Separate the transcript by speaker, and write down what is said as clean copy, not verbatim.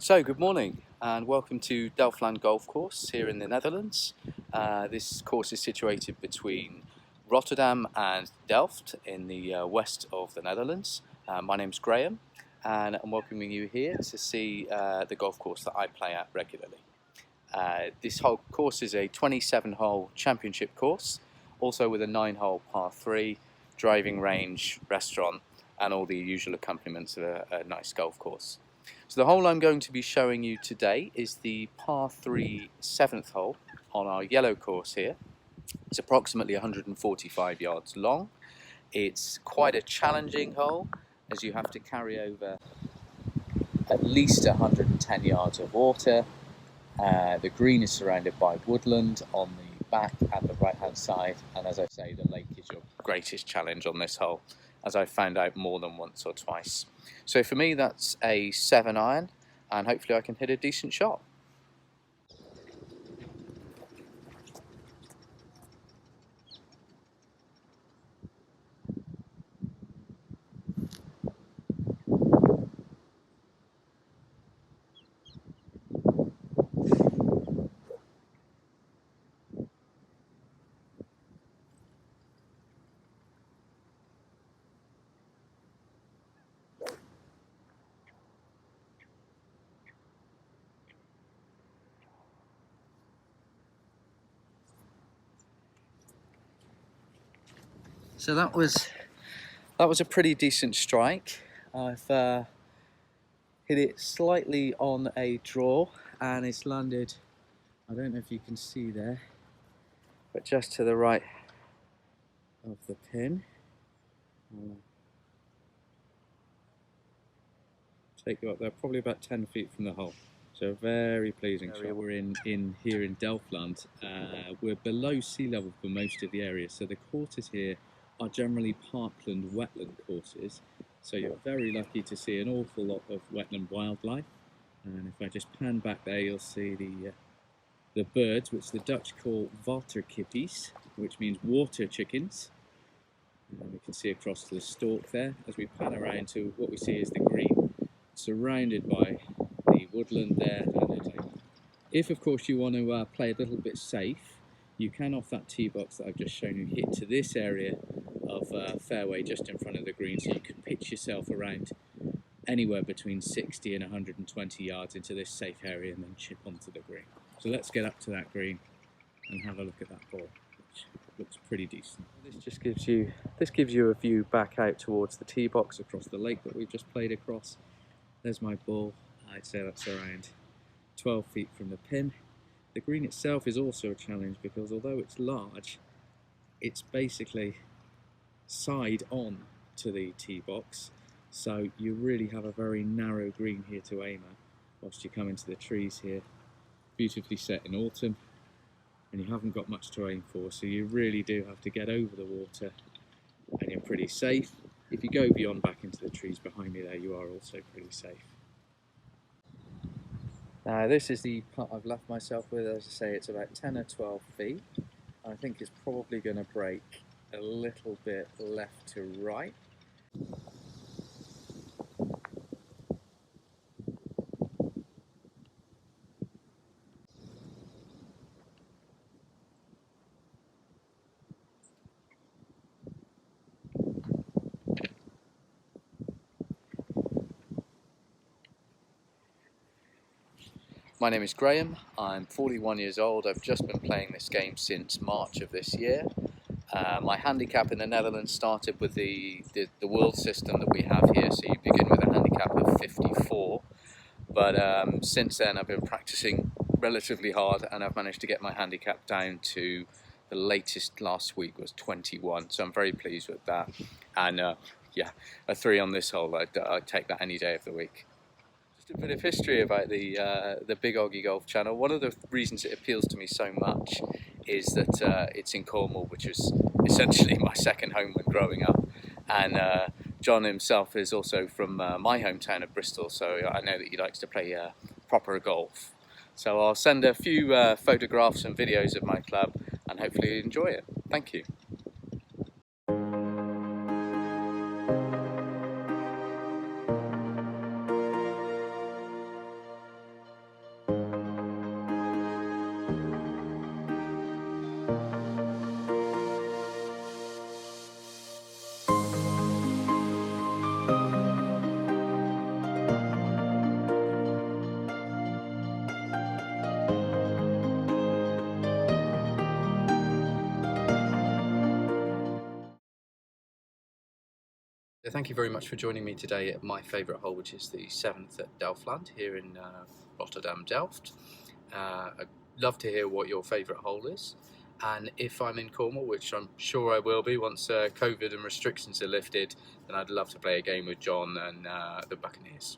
Speaker 1: So, good morning and welcome to Delfland Golf Course here in the Netherlands. This course is situated between Rotterdam and Delft in the west of the Netherlands. My name's Graham and I'm welcoming you here to see the golf course that I play at regularly. This whole course is a 27-hole championship course, also with a 9-hole par 3, driving range, restaurant and all the usual accompaniments of a nice golf course. So the hole I'm going to be showing you today is the par 3 7th hole on our yellow course here. It's approximately 145 yards long. It's quite a challenging hole as you have to carry over at least 110 yards of water. The green is surrounded by woodland on the back and the right hand side, and as I say, the lake is your greatest challenge on this hole, as I've found out more than once or twice. So for me that's a 7-iron and hopefully I can hit a decent shot. So that was a pretty decent strike. I've hit it slightly on a draw and it's landed, I don't know if you can see there, but just to the right of the pin. I'll take you up there, probably about 10 feet from the hole. So very pleasing shot. We're in here in Delfland. We're below sea level for most of the area, so the courses here are generally parkland wetland courses, so you're very lucky to see an awful lot of wetland wildlife. And if I just pan back there, you'll see the birds, which the Dutch call waterkippies, which means water chickens. And we can see across to the stalk there. As we pan around to what we see is the green, surrounded by the woodland there. If of course you want to play a little bit safe, you can, off that tee box that I've just shown you, hit to this area of fairway just in front of the green, so you can pitch yourself around anywhere between 60 and 120 yards into this safe area and then chip onto the green. So let's get up to that green and have a look at that ball, which looks pretty decent. This just gives you a view back out towards the tee box across the lake that we've just played across. There's my ball. I'd say that's around 12 feet from the pin. The green itself is also a challenge because although it's large, it's basically side on to the tee box, so you really have a very narrow green here to aim at whilst you come into the trees here. Beautifully set in autumn, and you haven't got much to aim for, so you really do have to get over the water and you're pretty safe. If you go beyond back into the trees behind me there, you are also pretty safe. Now this is the putt I've left myself with. As I say, it's about 10 or 12 feet. I think it's probably going to break a little bit left to right. My name is Graham, I'm 41 years old. I've just been playing this game since March of this year. My handicap in the Netherlands started with the world system that we have here, so you begin with a handicap of 54. But since then I've been practicing relatively hard and I've managed to get my handicap down to the latest last week was 21, so I'm very pleased with that. And yeah, a 3 on this hole, I'd take that any day of the week. Just a bit of history about the Big OGGIE Golf channel. One of the reasons it appeals to me so much is that it's in Cornwall, which is essentially my second home when growing up, and John himself is also from my hometown of Bristol, so I know that he likes to play proper golf. So I'll send a few photographs and videos of my club and hopefully you enjoy it. Thank you.
Speaker 2: So thank you very much for joining me today at my favourite hole, which is the 7th at Delfland here in Rotterdam, Delft. I'd love to hear what your favourite hole is, and if I'm in Cornwall, which I'm sure I will be once COVID and restrictions are lifted, then I'd love to play a game with John and the Buccaneers.